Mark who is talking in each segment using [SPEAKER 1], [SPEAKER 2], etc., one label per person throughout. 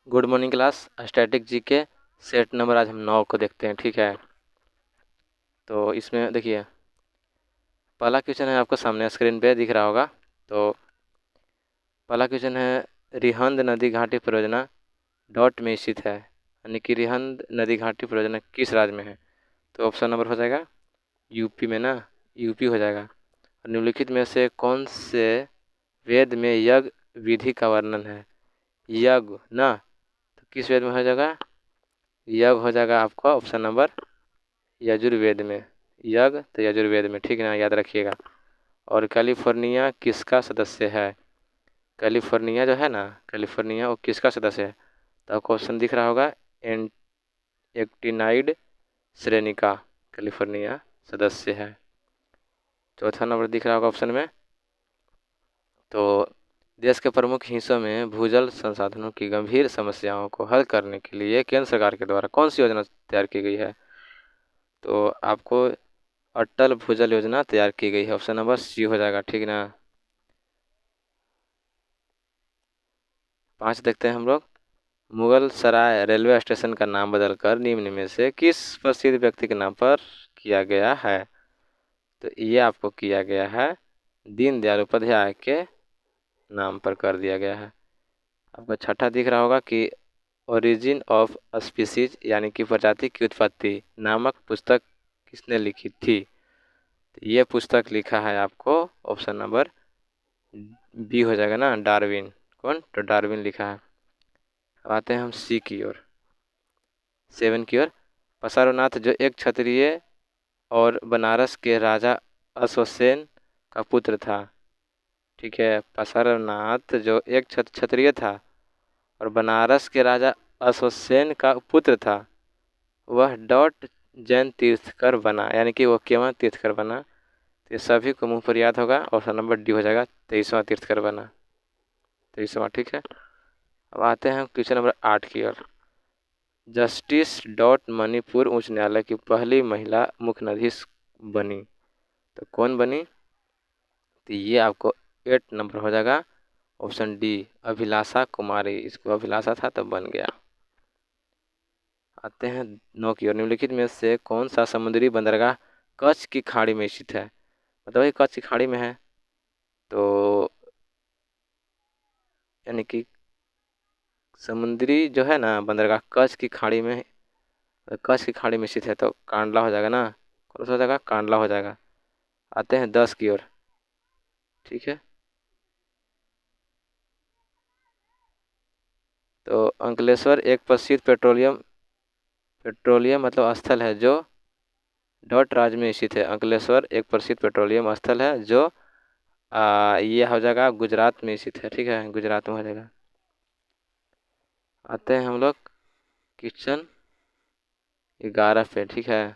[SPEAKER 1] Good morning class. Static GK set number आज हम 9 को देखते हैं। ठीक है, तो इसमें देखिए पहला क्वेश्चन है, आपको सामने स्क्रीन पे दिख रहा होगा। तो पहला क्वेश्चन है, रिहंद नदी घाटी परियोजना डॉट में स्थित है, यानी कि रिहंद नदी घाटी परियोजना किस राज्य में है। तो ऑप्शन नंबर हो जाएगा यूपी में ना, यूपी हो जाएगा। और निम्नलिखित में से कौन से वेद में यज्ञ विधि का वर्णन है। यज्ञ ना, तो किस वेद में हो जाएगा, यज्ञ हो जाएगा आपका ऑप्शन नंबर यजुर्वेद में। यज्ञ तो यजुर्वेद में, ठीक है ना, याद रखिएगा। और कैलिफोर्निया किसका सदस्य है। कैलिफोर्निया जो है ना, कैलिफोर्निया वो किसका सदस्य है। तो आपको ऑप्शन दिख रहा होगा एक्टिनाइड श्रेणी का कैलिफोर्निया सदस्य है। चौथा नंबर दिख रहा होगा ऑप्शन में। तो देश के प्रमुख हिस्सों में भूजल संसाधनों की गंभीर समस्याओं को हल करने के लिए केंद्र सरकार के द्वारा कौन सी योजना तैयार की गई है। तो आपको अटल भूजल योजना तैयार की गई है, ऑप्शन नंबर सी हो जाएगा, ठीक ना। 5 देखते हैं हम लोग। मुगल सराय रेलवे स्टेशन का नाम बदलकर निम्न में से किस प्रसिद्ध व्यक्ति के नाम पर किया गया है। तो ये आपको किया गया है दीनदयाल उपाध्याय के नाम पर कर दिया गया है। आपको छठा दिख रहा होगा कि ओरिजिन ऑफ स्पीसीज यानी कि प्रजाति की उत्पत्ति नामक पुस्तक किसने लिखी थी। तो ये पुस्तक लिखा है आपको ऑप्शन नंबर बी हो जाएगा ना, डार्विन। कौन, तो डार्विन लिखा है। अब आते हैं हम सी की ओर, 7 की ओर। पसारुनाथ जो एक क्षत्रिय और बनारस के राजा अश्वसेन का पुत्र था। ठीक है, पसारुनाथ जो एक क्षत्रिय था और बनारस के राजा अश्वसेन का पुत्र था, वह डॉट जैन तीर्थकर बना, यानी कि वह केवल तीर्थकर बना। तो ये सभी को मुंह पर याद होगा, ऑप्शन नंबर डी हो जाएगा, 23वां तीर्थकर बना, 23वां। ठीक है, अब आते हैं क्वेश्चन नंबर 8 की ओर। जस्टिस डॉट मणिपुर उच्च न्यायालय की पहली महिला मुख्य न्यायाधीश बनी, तो कौन बनी। तो ये आपको 8 नंबर हो जाएगा, ऑप्शन डी अभिलाषा कुमारी। इसको अभिलाषा था तब बन गया। आते हैं 9 की ओर। निम्नलिखित में से कौन सा समुद्री बंदरगाह कच्छ की खाड़ी में स्थित है। मतलब ये कच्छ की खाड़ी में है, तो यानी कि समुद्री जो है ना बंदरगाह कच्छ की खाड़ी में, कच्छ की खाड़ी में स्थित है, तो कांडला हो जाएगा ना। कौन सा हो जाएगा, कांडला हो जाएगा। आते हैं 10 की ओर। ठीक है, तो अंकलेश्वर एक प्रसिद्ध पेट्रोलियम मतलब स्थल है जो डॉट राज्य में स्थित है। अंकलेश्वर एक प्रसिद्ध पेट्रोलियम स्थल है जो ये हो जाएगा गुजरात में स्थित है। ठीक है, गुजरात में हो जाएगा। आते हैं हम लोग क्वेश्चन 11 पे। ठीक है,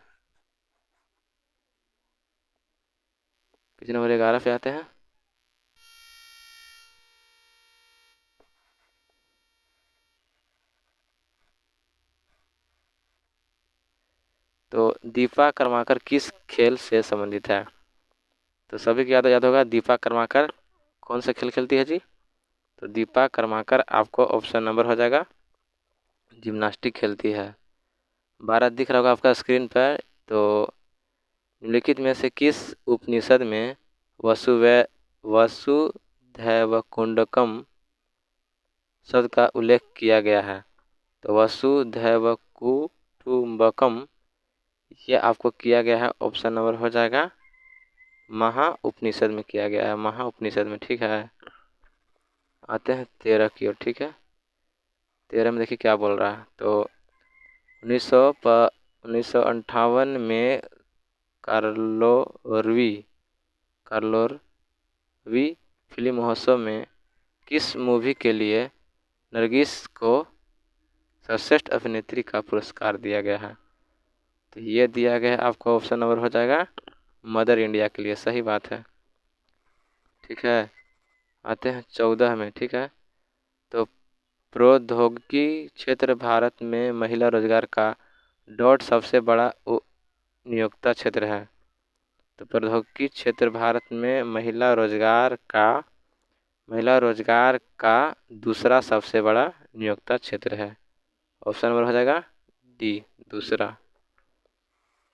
[SPEAKER 1] क्वेश्चन नंबर 11 पे आते हैं। तो दीपा कर्माकर किस खेल से संबंधित है। तो सभी को याद होगा दीपा कर्माकर कौन सा खेल खेलती है जी। तो दीपा कर्माकर आपको ऑप्शन नंबर हो जाएगा जिम्नास्टिक खेलती है। 12 दिख रहा होगा आपका स्क्रीन पर। तो निम्नलिखित में से किस उपनिषद में वसुधैवकुंडकम शब्द का उल्लेख किया गया है। तो वसुधैवकुटुंबकम ये आपको किया गया है, ऑप्शन नंबर हो जाएगा महा उपनिषद में किया गया है, महा उपनिषद में। ठीक है, आते हैं 13 की ओर। ठीक है, 13 में देखिए क्या बोल रहा है। तो 1958 में कार्लोरवी फिल्म महोत्सव में किस मूवी के लिए नरगिस को सर्वश्रेष्ठ अभिनेत्री का पुरस्कार दिया गया है। तो ये दिया गया है आपको, ऑप्शन नंबर हो जाएगा मदर इंडिया के लिए, सही बात है। ठीक है, आते हैं 14 में। ठीक है, तो प्रौद्योगिकी क्षेत्र भारत में महिला रोजगार का डॉट सबसे बड़ा नियोक्ता क्षेत्र है। तो प्रौद्योगिकी क्षेत्र भारत में महिला रोजगार का महिला रोजगार का दूसरा सबसे बड़ा नियोक्ता क्षेत्र है। ऑप्शन नंबर हो जाएगा डी, दूसरा।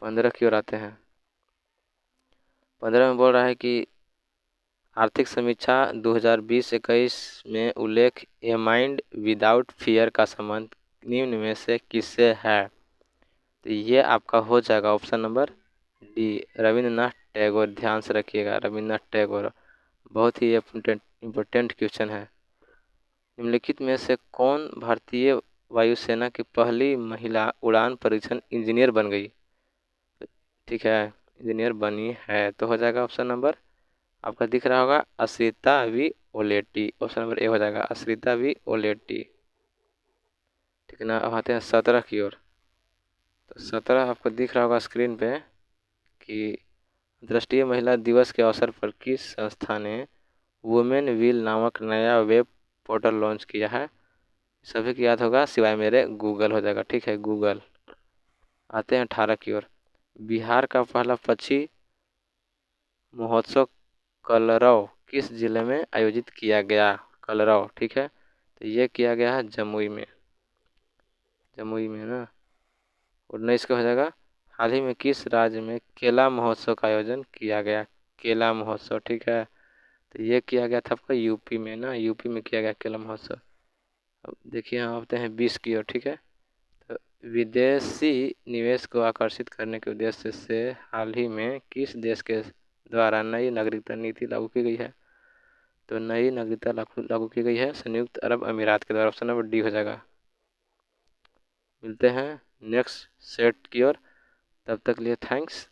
[SPEAKER 1] 15 की ओर आते हैं। 15 में बोल रहा है कि आर्थिक समीक्षा 2020-21 में उल्लेख ए माइंड विदाउट फियर का संबंध निम्न में से किससे है। तो ये आपका हो जाएगा option number D, Rabindranath Tagore. ध्यान से रखिएगा, रविंद्रनाथ टैगोर। बहुत ही इम्पोर्टेंट क्वेश्चन है। निम्नलिखित में से कौन भारतीय वायुसेना की पहली महिला उड़ान परीक्षण इंजीनियर बन गई। ठीक है, इंजीनियर बनी है, तो हो जाएगा ऑप्शन नंबर आपका दिख रहा होगा Ashrita V Oleti. Option number A हो जाएगा अश्रिता वी ओलेटी। ठीक है ना। अब आते हैं 17 की ओर। तो 17 आपको दिख रहा होगा स्क्रीन पे कि अंतर्राष्ट्रीय महिला दिवस के अवसर पर किस संस्था ने वुमेन विल नामक नया वेब पोर्टल लॉन्च किया है। सभी को याद होगा सिवाय मेरे, गूगल हो जाएगा। ठीक है, गूगल। आते हैं 18 की ओर। बिहार का पहला पक्षी महोत्सव कलरव किस जिले में आयोजित किया गया। कलरव, ठीक है, तो ये किया गया है जमुई में। जमुई में ना। 19 का हो जाएगा हाल ही में किस राज्य में केला महोत्सव का आयोजन किया गया। केला महोत्सव, ठीक है, तो ये किया गया था आपका यूपी में ना। यूपी में किया गया केला महोत्सव। अब देखिए हम आते हैं 20 की ओर। ठीक है, तो विदेशी निवेश को आकर्षित करने के उद्देश्य से हाल ही में किस देश के द्वारा नई नागरिकता नीति लागू की गई है। तो नई नागरिकता लागू की गई है संयुक्त अरब अमीरात के द्वारा। ऑप्शन नंबर डी हो जाएगा। मिलते हैं नेक्स्ट सेट की ओर, तब तक लिए थैंक्स।